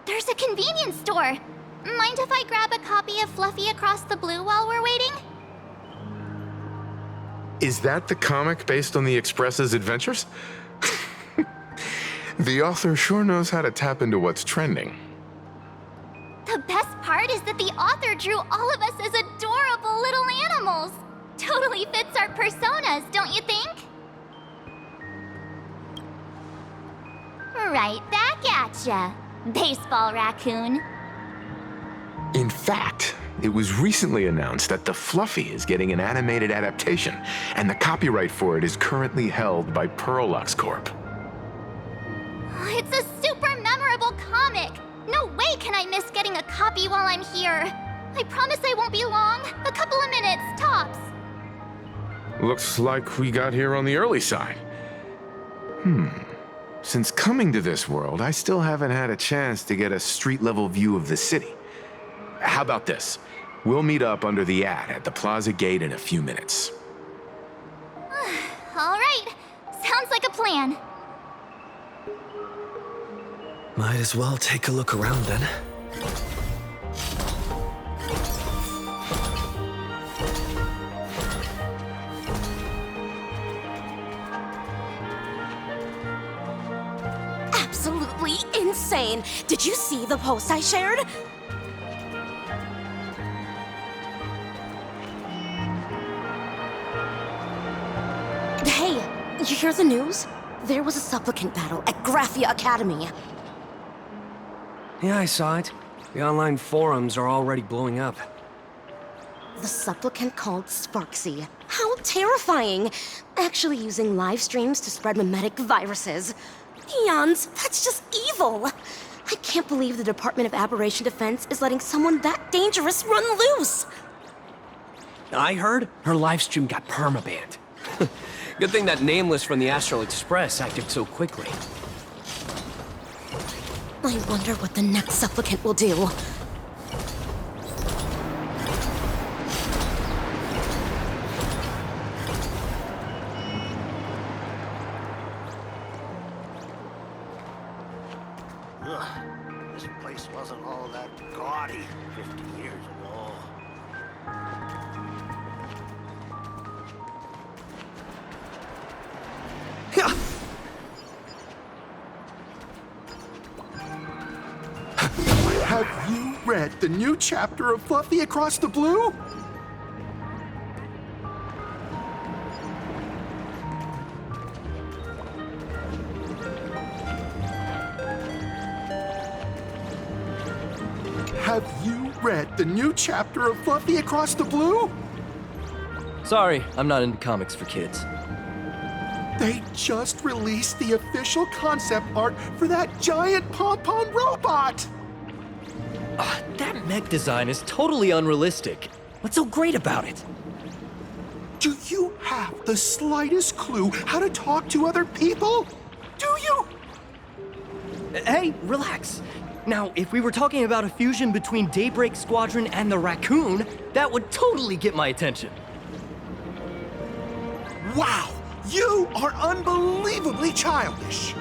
There's a convenience store. Mind if I grab a copy of Fluffy Across the Blue while we're waiting? Is that the comic based on the Express's adventures? The author sure knows how to tap into what's trending. The best part is that the author drew all of us as adorable little animals. Totally fits our personas, don't you think? Right back at ya, baseball raccoon. In fact, it was recently announced that the Fluffy is getting an animated adaptation, and the copyright for it is currently held by Pearlux Corp. It's a super memorable comic! No way can I miss getting a copy while I'm here. I promise I won't be long. A couple of minutes, tops. Looks like we got here on the early side. Since coming to this world, I still haven't had a chance to get a street-level view of the city. How about this? We'll meet up under the ad at the plaza gate in a few minutes. All right. Sounds like a plan. Might as well take a look around then. insane. Did you see the post I shared? Hey, you hear the news? There was a supplicant battle at Graphia Academy. Yeah, I saw it. The online forums are already blowing up. The supplicant called Sparksy. How terrifying! Actually using live streams to spread mimetic viruses. Eons, that's just evil! I can't believe the Department of Aberration Defense is letting someone that dangerous run loose! I heard her livestream got permabanned. Good thing that Nameless from the Astral Express acted so quickly. I wonder what the next supplicant will do. This place wasn't all that gaudy 50 years ago. Have you read the new chapter of Fluffy Across the Blue? Have you read the new chapter of Fluffy Across the Blue? Sorry, I'm not into comics for kids. They just released the official concept art for that giant pom-pom robot! That mech design is totally unrealistic. What's so great about it? Do you have the slightest clue how to talk to other people? Do you? Hey, relax. Now, if we were talking about a fusion between Daybreak Squadron and the Raccoon, that would totally get my attention. Wow! You are unbelievably childish!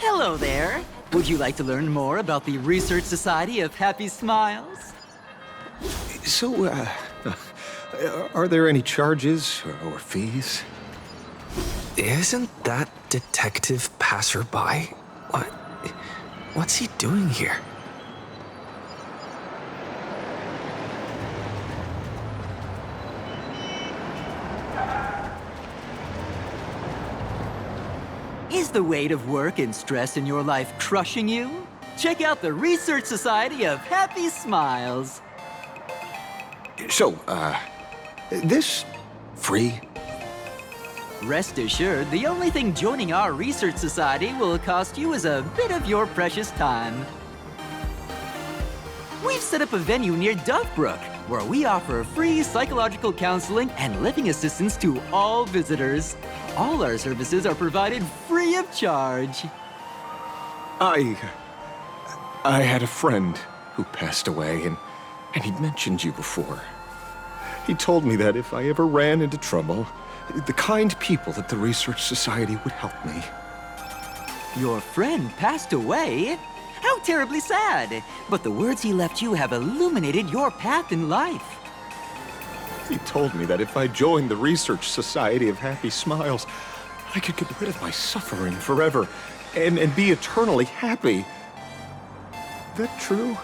Hello there. Would you like to learn more about the Research Society of Happy Smiles? So, are there any charges or fees? Isn't that Detective Passerby? What's he doing here? Is the weight of work and stress in your life crushing you? Check out the Research Society of Happy Smiles. So, this free? Rest assured, the only thing joining our Research Society will cost you is a bit of your precious time. We've set up a venue near Dovebrook, where we offer free psychological counseling and living assistance to all visitors. All our services are provided free of charge. I had a friend who passed away, and he'd mentioned you before. He told me that if I ever ran into trouble, the kind people at the Research Society would help me. Your friend passed away? How terribly sad! But the words he left you have illuminated your path in life. He told me that if I joined the Research Society of Happy Smiles, I could get rid of my suffering forever and be eternally happy. That true?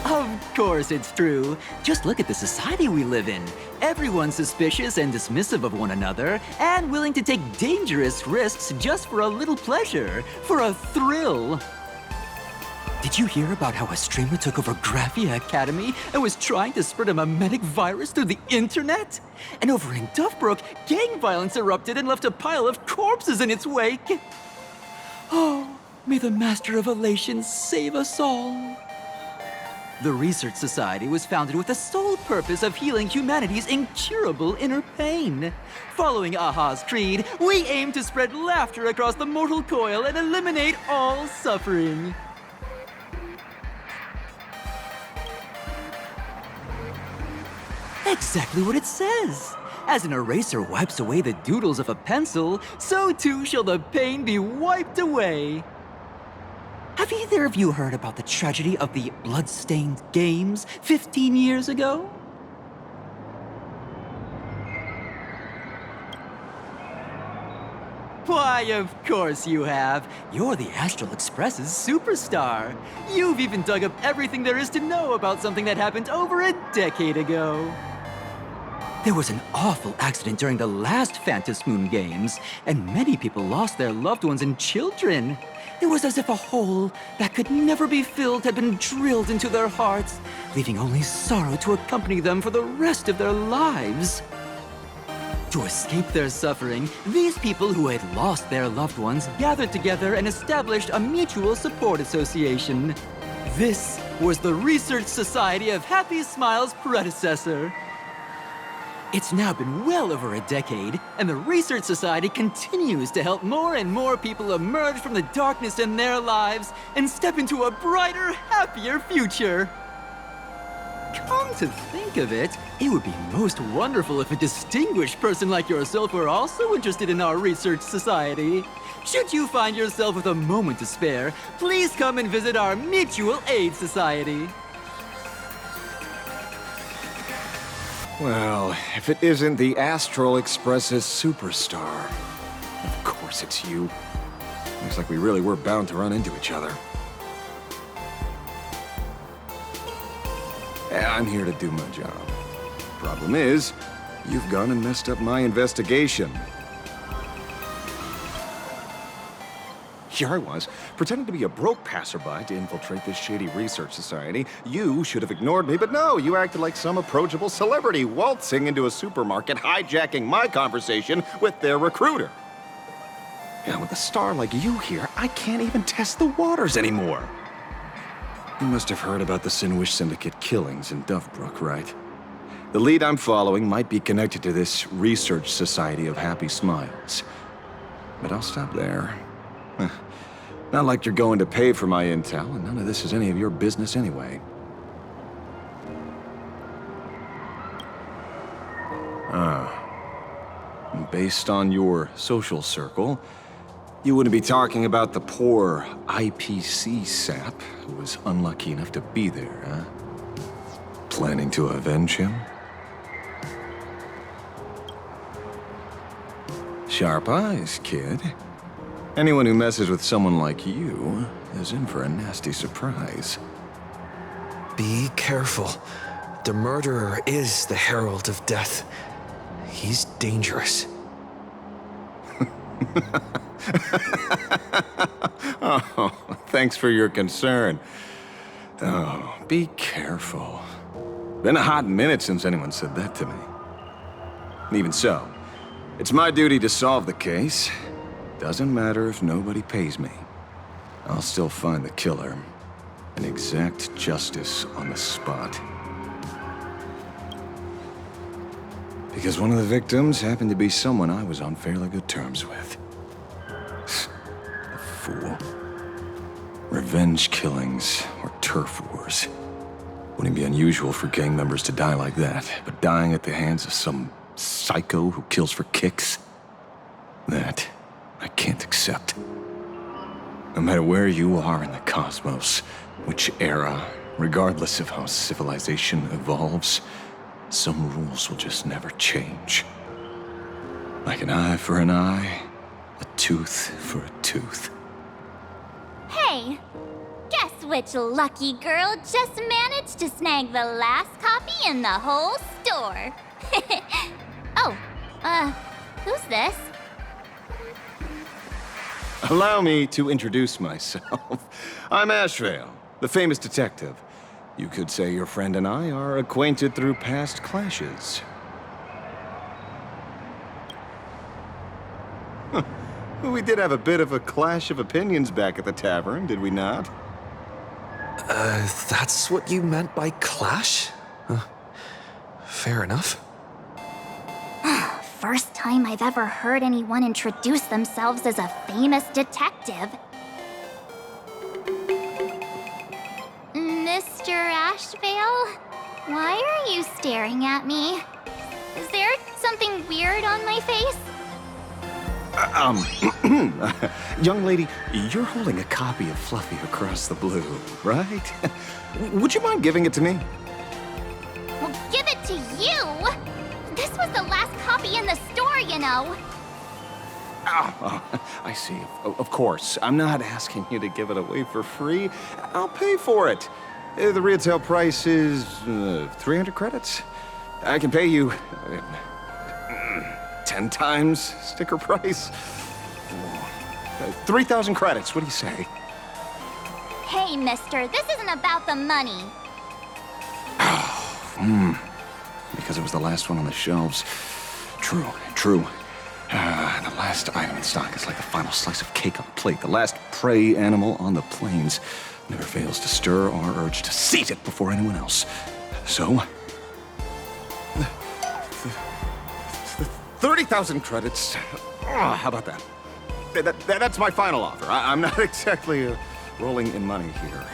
Of course it's true. Just look at the society we live in. Everyone's suspicious and dismissive of one another, and willing to take dangerous risks just for a little pleasure, for a thrill. Did you hear about how a streamer took over Graphia Academy and was trying to spread a mimetic virus through the internet? And over in Dovebrook, gang violence erupted and left a pile of corpses in its wake. Oh, may the Master of Elation save us all. The Research Society was founded with the sole purpose of healing humanity's incurable inner pain. Following Aha's creed, we aim to spread laughter across the mortal coil and eliminate all suffering. Exactly what it says. As an eraser wipes away the doodles of a pencil, so too shall the pain be wiped away. Have either of you heard about the tragedy of the blood-stained games 15 years ago? Why, of course you have. You're the Astral Express's superstar. You've even dug up everything there is to know about something that happened over a decade ago. There was an awful accident during the last Phantom Moon Games, and many people lost their loved ones and children. It was as if a hole that could never be filled had been drilled into their hearts, leaving only sorrow to accompany them for the rest of their lives. To escape their suffering, these people who had lost their loved ones gathered together and established a mutual support association. This was the Research Society of Happy Smile's predecessor. It's now been well over a decade, and the Research Society continues to help more and more people emerge from the darkness in their lives and step into a brighter, happier future. Come to think of it, it would be most wonderful if a distinguished person like yourself were also interested in our Research Society. Should you find yourself with a moment to spare, please come and visit our Mutual Aid Society. Well, if it isn't the Astral Express's superstar, of course it's you. Looks like we really were bound to run into each other. I'm here to do my job. Problem is, you've gone and messed up my investigation. Here I was, pretending to be a broke passerby to infiltrate this shady research society. You should have ignored me, but no, you acted like some approachable celebrity waltzing into a supermarket, hijacking my conversation with their recruiter. And with a star like you here, I can't even test the waters anymore. You must have heard about the Sinwish Syndicate killings in Dovebrook, right? The lead I'm following might be connected to this Research Society of Happy Smiles. But I'll stop there. Not like you're going to pay for my intel, and none of this is any of your business anyway. Based on your social circle, you wouldn't be talking about the poor IPC sap who was unlucky enough to be there, huh? Planning to avenge him? Sharp eyes, kid. Anyone who messes with someone like you is in for a nasty surprise. Be careful. The murderer is the Herald of Death. He's dangerous. Oh, thanks for your concern. Oh, be careful. Been a hot minute since anyone said that to me. Even so, it's my duty to solve the case. Doesn't matter if nobody pays me. I'll still find the killer and exact justice on the spot. Because one of the victims happened to be someone I was on fairly good terms with. The fool. Revenge killings or turf wars. Wouldn't be unusual for gang members to die like that, but dying at the hands of some psycho who kills for kicks? That I can't accept. No matter where you are in the cosmos, which era, regardless of how civilization evolves, some rules will just never change. Like an eye for an eye, a tooth for a tooth. Hey, guess which lucky girl just managed to snag the last copy in the whole store? Oh, who's this? Allow me to introduce myself. I'm Ashvale, the famous detective. You could say your friend and I are acquainted through past clashes. Huh. We did have a bit of a clash of opinions back at the tavern, did we not? That's what you meant by clash? Fair enough. First time I've ever heard anyone introduce themselves as a famous detective. Mr. Ashvale? Why are you staring at me? Is there something weird on my face? Young lady, you're holding a copy of Fluffy Across the Blue, right? Would you mind giving it to me? Well, give it to you! This was the last copy in the store, you know. Oh, I see. Of course. I'm not asking you to give it away for free. I'll pay for it. The retail price is 300 credits. I can pay you 10 times sticker price. 3,000 credits. What do you say? Hey, mister, this isn't about the money. Because it was the last one on the shelves. True, true. The last item in stock is like the final slice of cake on a plate. The last prey animal on the plains never fails to stir our urge to seize it before anyone else. So, 30,000 credits. How about that? That's my final offer. I'm not exactly rolling in money here.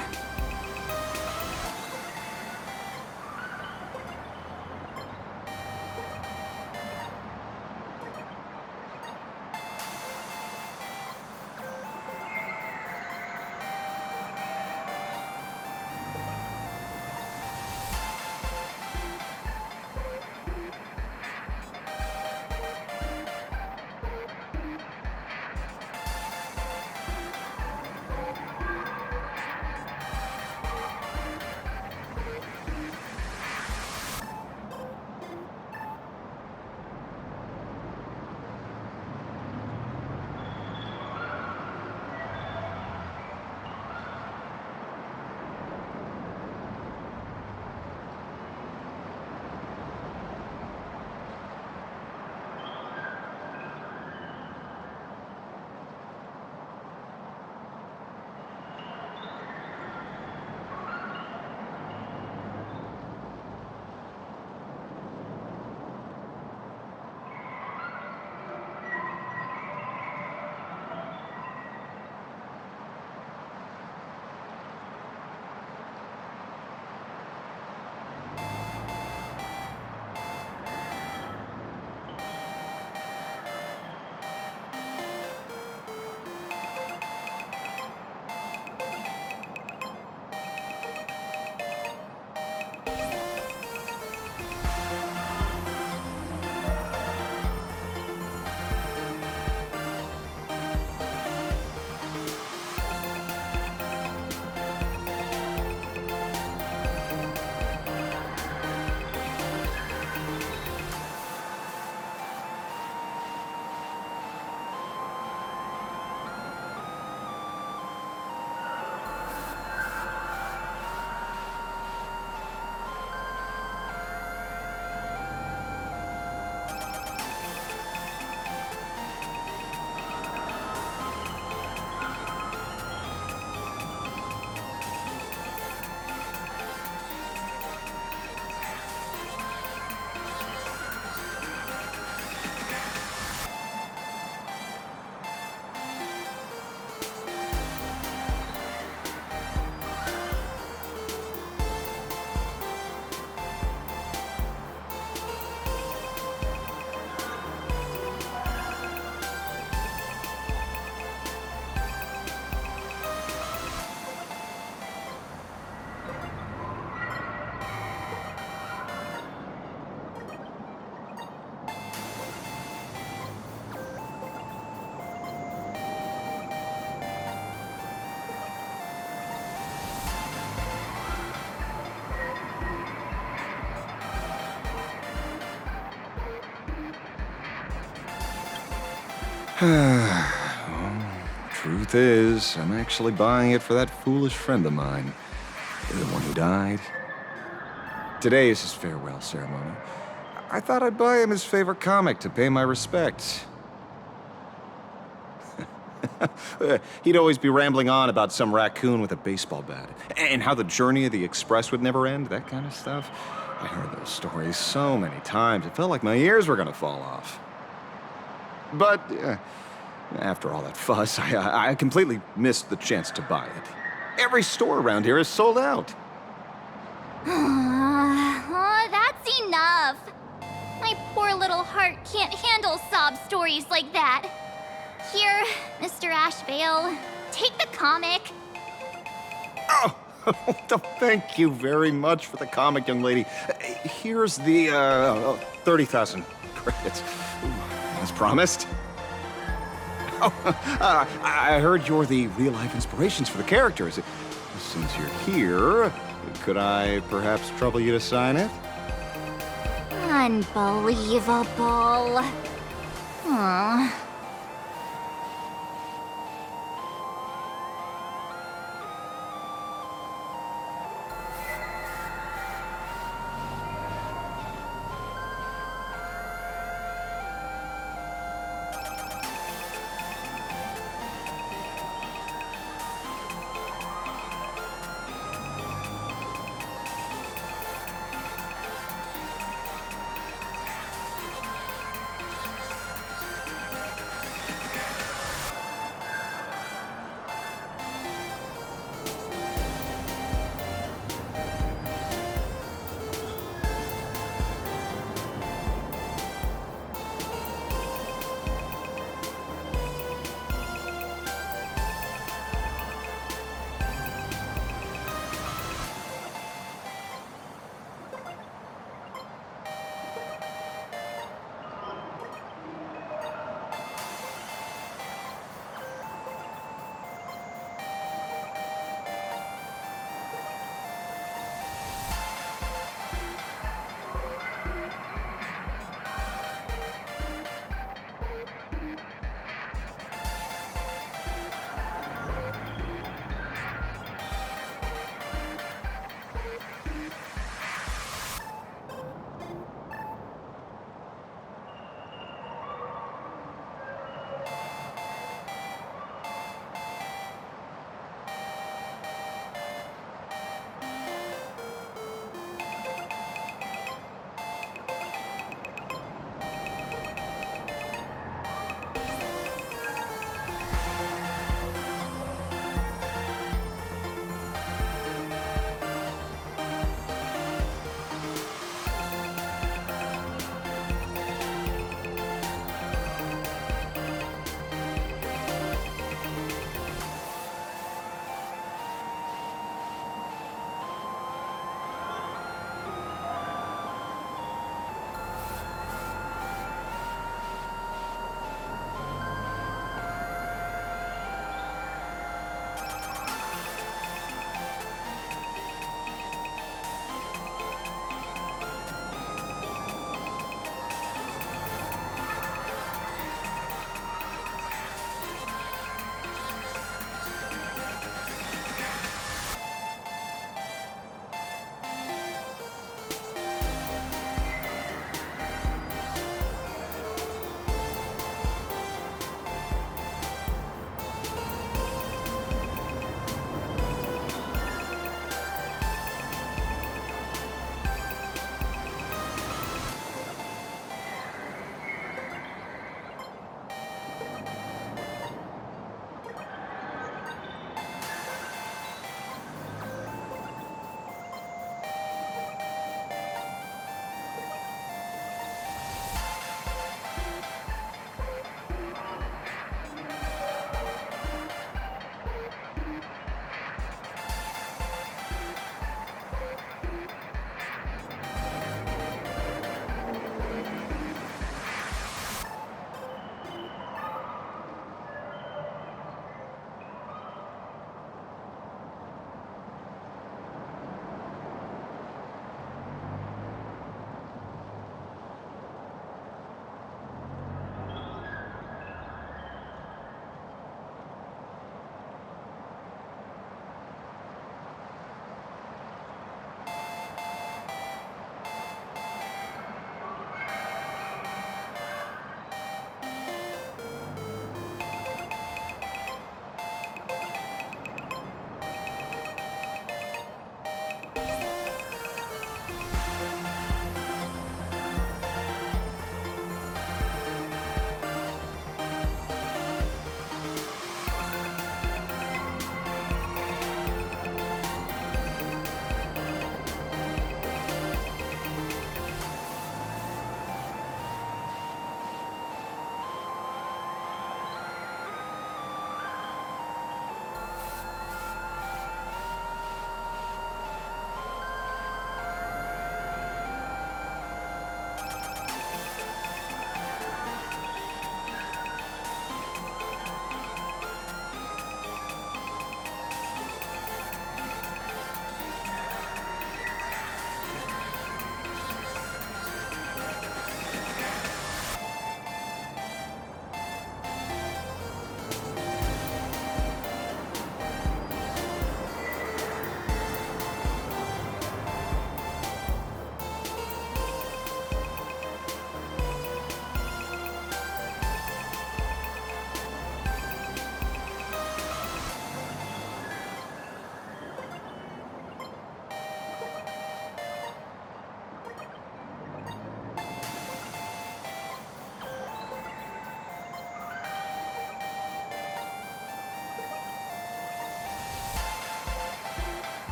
Truth is, I'm actually buying it for that foolish friend of mine. The one who died. Today is his farewell ceremony. I thought I'd buy him his favorite comic to pay my respects. He'd always be rambling on about some raccoon with a baseball bat, and how the journey of the express would never end, that kind of stuff. I heard those stories so many times, it felt like my ears were gonna fall off. But after all that fuss, I completely missed the chance to buy it. Every store around here is sold out. Oh, that's enough. My poor little little heart can't handle sob stories like that. Here, Mr. Ashvale, take the comic. Oh, thank you very much for the comic, young lady. Here's the 30,000 credits. As promised. Oh, I heard you're the real-life inspirations for the characters. Since you're here, could I perhaps trouble you to sign it? Unbelievable. Aw.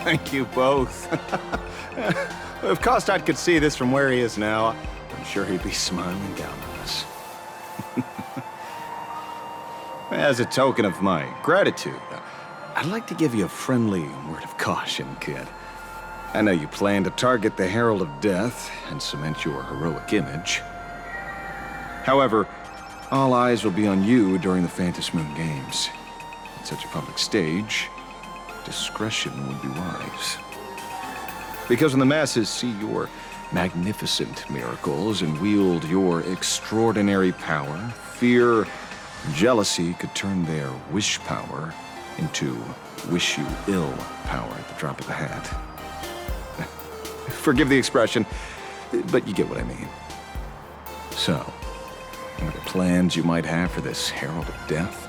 Thank you both. If Kostat could see this from where he is now, I'm sure he'd be smiling down on us. As a token of my gratitude, I'd like to give you a friendly word of caution, kid. I know you plan to target the Herald of Death and cement your heroic image. However, all eyes will be on you during the Phantom Moon Games. At such a public stage, discretion would be wise. Because when the masses see your magnificent miracles and wield your extraordinary power, fear, jealousy could turn their wish power into wish you ill power at the drop of the hat. Forgive the expression, but you get what I mean. So, what plans you might have for this Herald of Death?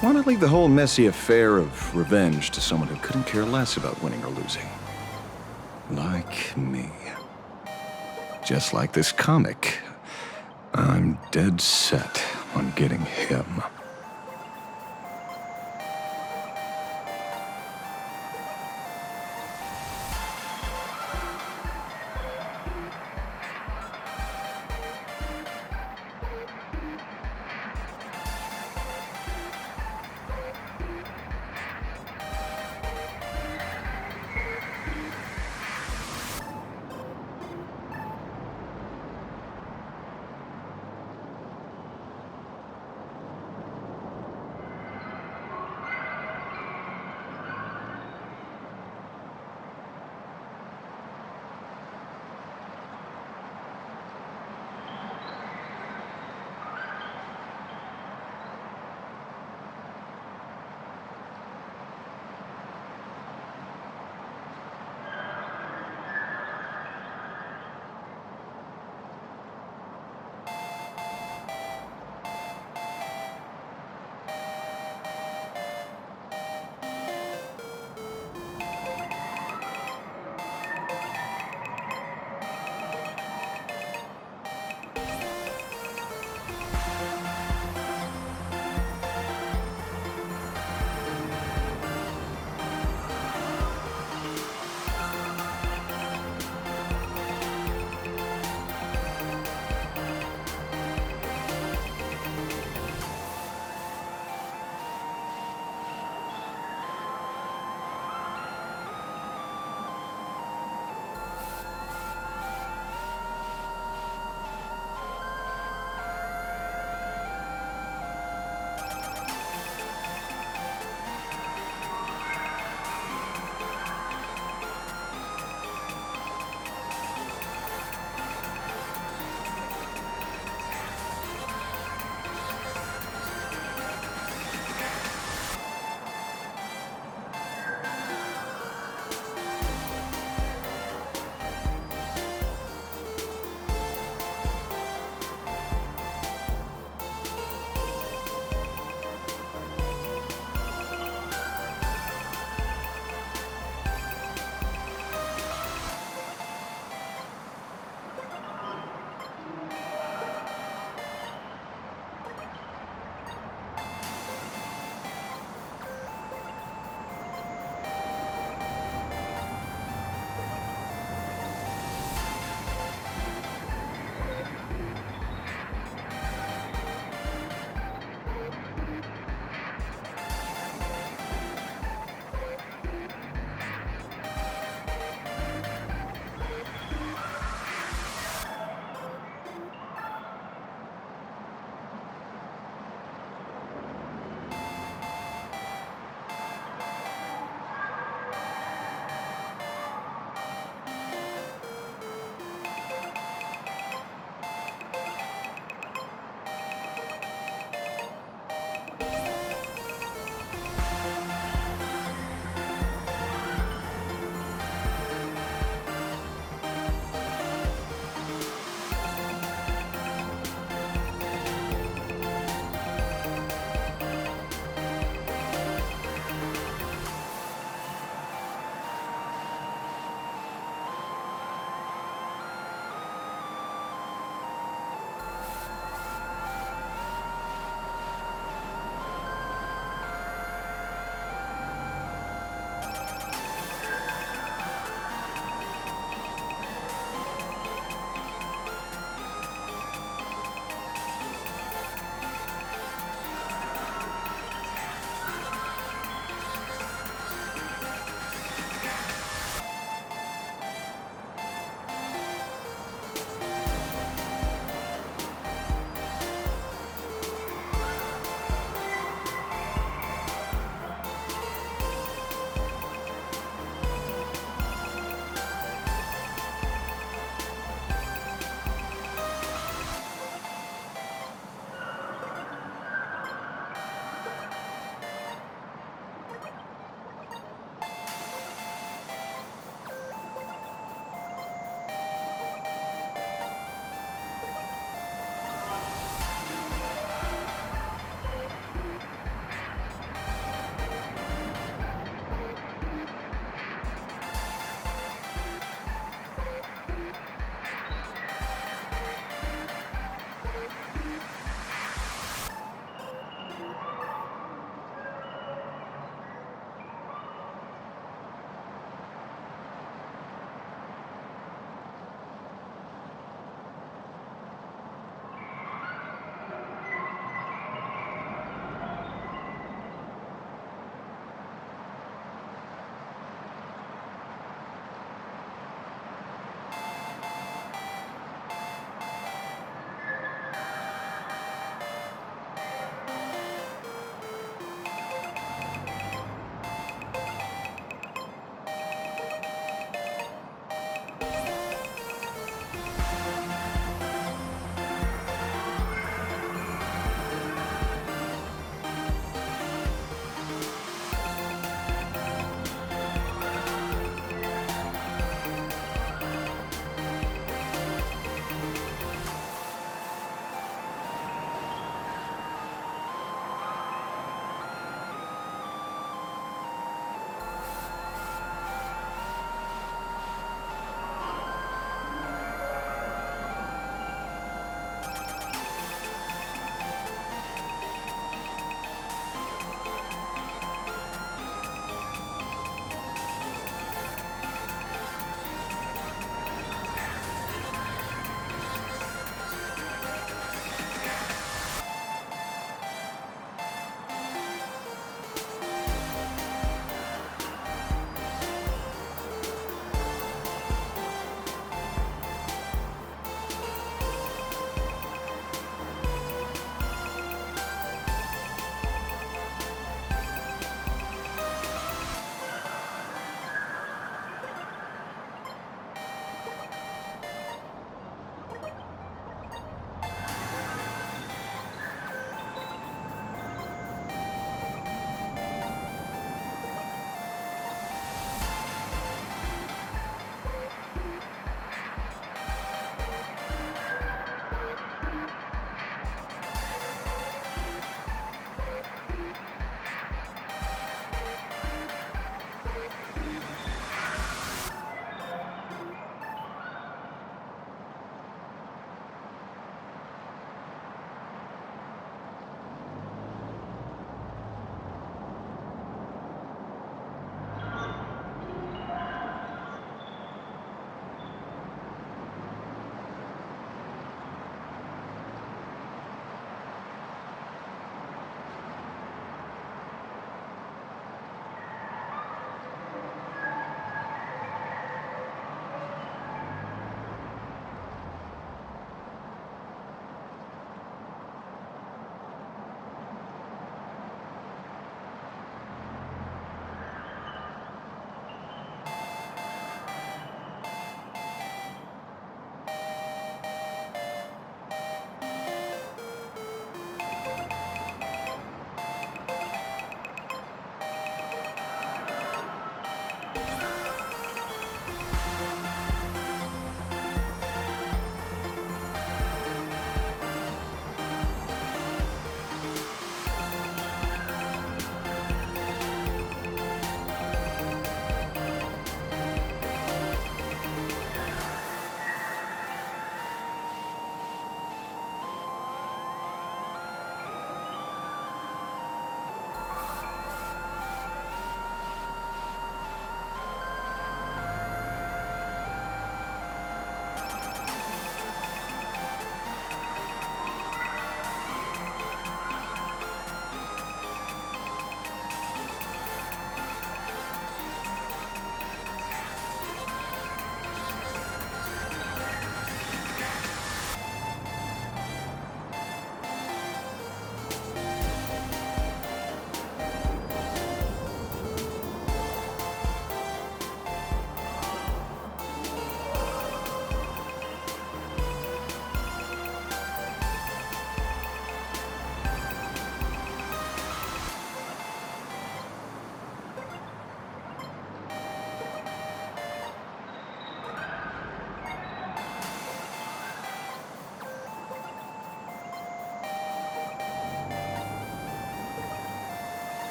Why not leave the whole messy affair of revenge to someone who couldn't care less about winning or losing? Like me. Just like this comic, I'm dead set on getting him.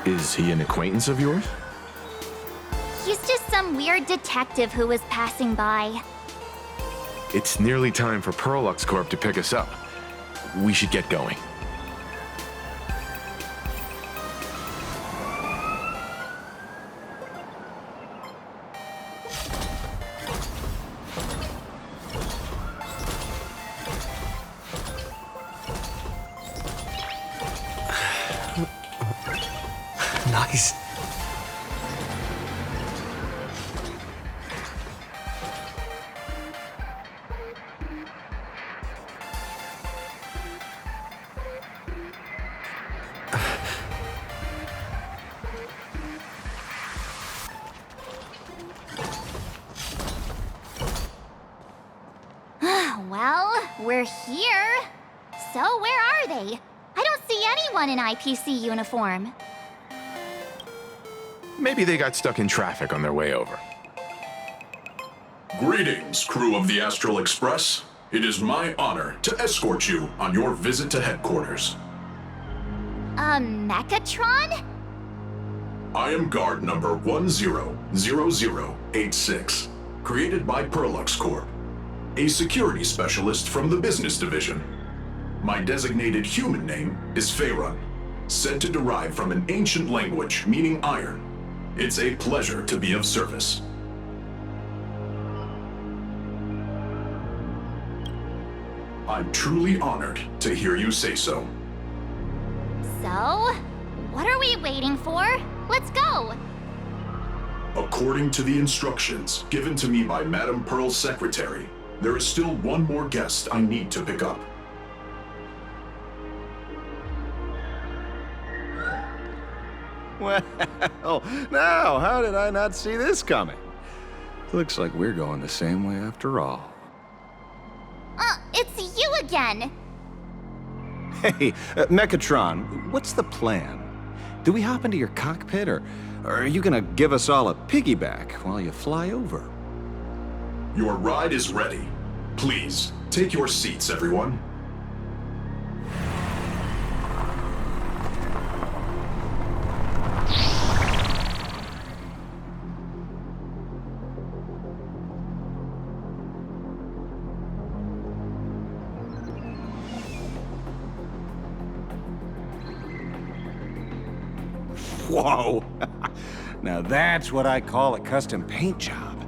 Is he an acquaintance of yours? He's just some weird detective who was passing by. It's nearly time for Perlux Corp to pick us up. We should get going. Nice. Well, we're here. So where are they? I don't see anyone in IPC uniform. Maybe they got stuck in traffic on their way over. Greetings, crew of the Astral Express. It is my honor to escort you on your visit to headquarters. Mechatron? I am guard number 100086, created by Perlux Corp, a security specialist from the business division. My designated human name is Faerun, said to derive from an ancient language meaning iron. It's a pleasure to be of service. I'm truly honored to hear you say so. So, what are we waiting for? Let's go! According to the instructions given to me by Madame Pearl's secretary, there is still one more guest I need to pick up. Well, now, how did I not see this coming? Looks like we're going the same way after all. It's you again! Hey, Mechatron, what's the plan? Do we hop into your cockpit, or are you gonna give us all a piggyback while you fly over? Your ride is ready. Please, take your seats, everyone. Whoa! Now that's what I call a custom paint job.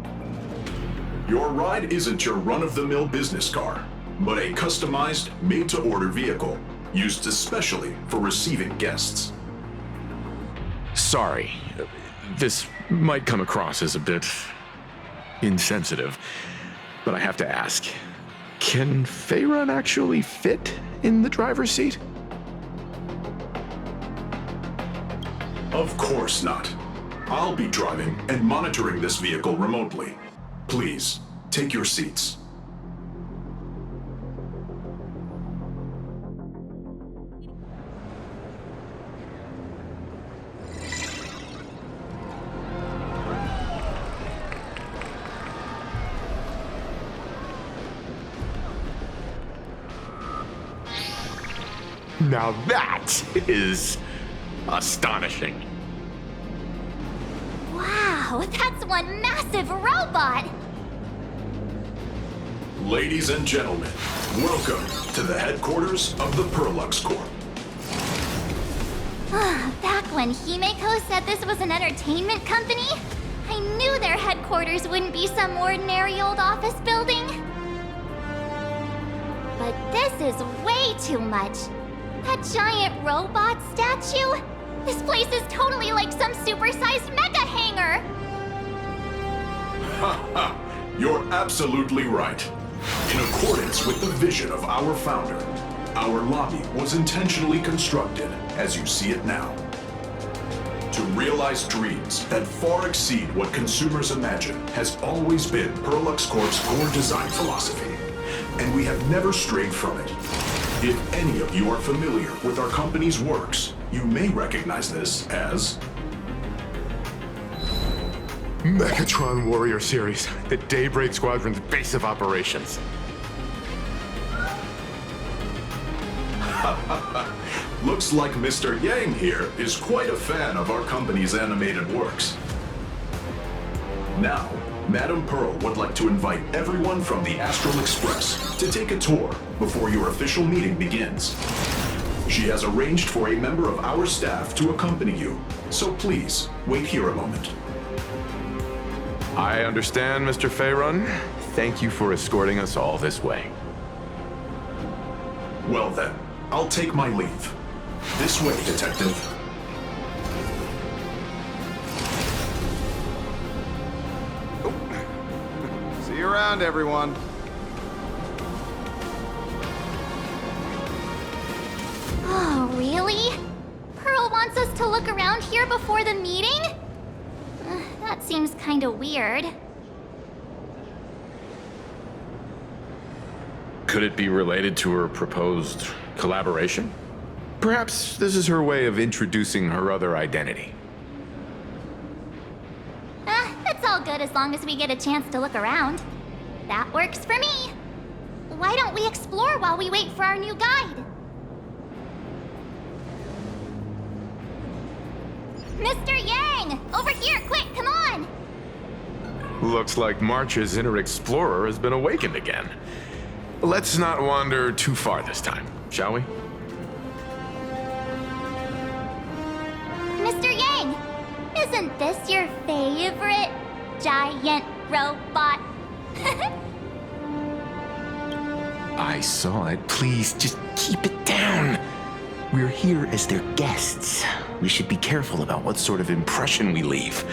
Your ride isn't your run-of-the-mill business car, but a customized, made-to-order vehicle, used especially for receiving guests. Sorry. This might come across as a bit insensitive, but I have to ask. Can Faerun actually fit in the driver's seat? Of course not. I'll be driving and monitoring this vehicle remotely. Please, take your seats. Now that is astonishing. Wow, that's one massive robot! Ladies and gentlemen, welcome to the headquarters of the Perlux Corp. Back when Himeko said this was an entertainment company, I knew their headquarters wouldn't be some ordinary old office building. But this is way too much. That giant robot statue? This place is totally like some supersized mecha hangar! Ha ha! You're absolutely right. In accordance with the vision of our founder, our lobby was intentionally constructed as you see it now. To realize dreams that far exceed what consumers imagine has always been Perlux Corp's core design philosophy, and we have never strayed from it. If any of you are familiar with our company's works, you may recognize this as Mechatron Warrior Series, the Daybreak Squadron's base of operations. Looks like Mr. Yang here is quite a fan of our company's animated works. Now, Madam Pearl would like to invite everyone from the Astral Express to take a tour before your official meeting begins. She has arranged for a member of our staff to accompany you, so please, wait here a moment. I understand, Mr. Faerun. Thank you for escorting us all this way. Well then, I'll take my leave. This way, Detective. See you around, everyone. Oh, really? Pearl wants us to look around here before the meeting? That seems kinda weird. Could it be related to her proposed collaboration? Perhaps this is her way of introducing her other identity. It's all good as long as we get a chance to look around. That works for me. Why don't we explore while we wait for our new guide? Mr. Yang! Over here, quick, come on! Looks like March's inner explorer has been awakened again. Let's not wander too far this time, shall we? Mr. Yang! Isn't this your favorite giant robot? I saw it. Please, just keep it down. We're here as their guests. We should be careful about what sort of impression we leave.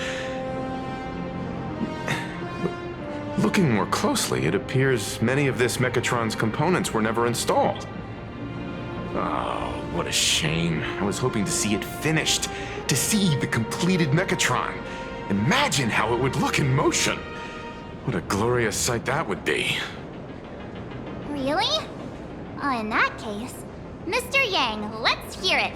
Looking more closely, it appears many of this Mechatron's components were never installed. Oh, what a shame. I was hoping to see it finished, to see the completed Mechatron. Imagine how it would look in motion. What a glorious sight that would be. Really? In that case, Mr. Yang, let's hear it.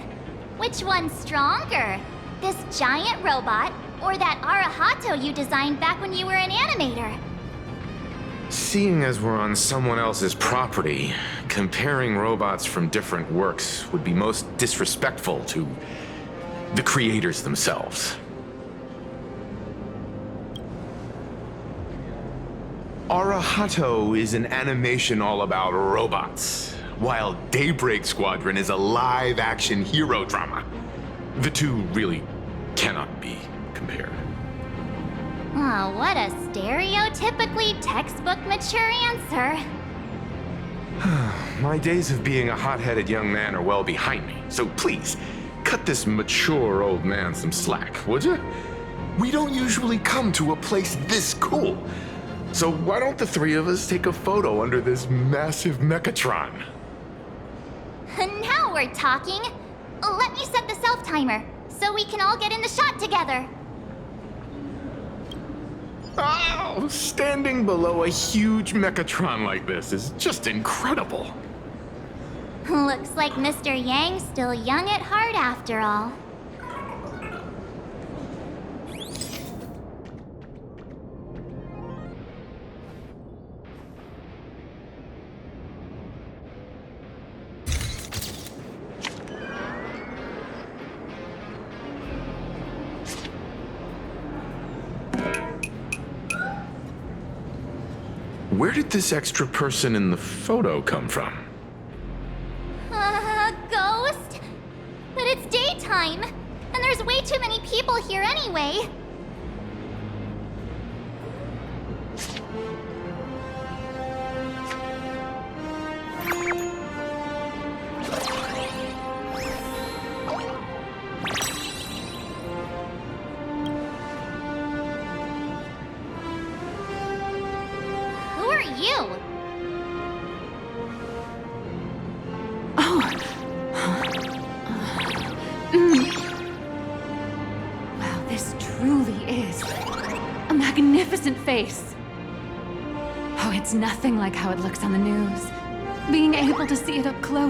Which one's stronger? This giant robot, or that Arahato you designed back when you were an animator? Seeing as we're on someone else's property, comparing robots from different works would be most disrespectful to the creators themselves. Arahato is an animation all about robots, while Daybreak Squadron is a live-action hero drama. The two really cannot be compared. Oh, what a stereotypically textbook mature answer. My days of being a hot-headed young man are well behind me, so please, cut this mature old man some slack, would you? We don't usually come to a place this cool. So why don't the three of us take a photo under this massive Mechatron? Now we're talking. Let me set the self-timer, so we can all get in the shot together. Oh, standing below a huge Mechatron like this is just incredible. Looks like Mr. Yang's still young at heart after all. Where did this extra person in the photo come from? Ghost? But it's daytime, and there's way too many people here anyway. Who are you? Wow, this truly is a magnificent face. Oh, it's nothing like how it looks on the news. Being able to see it up close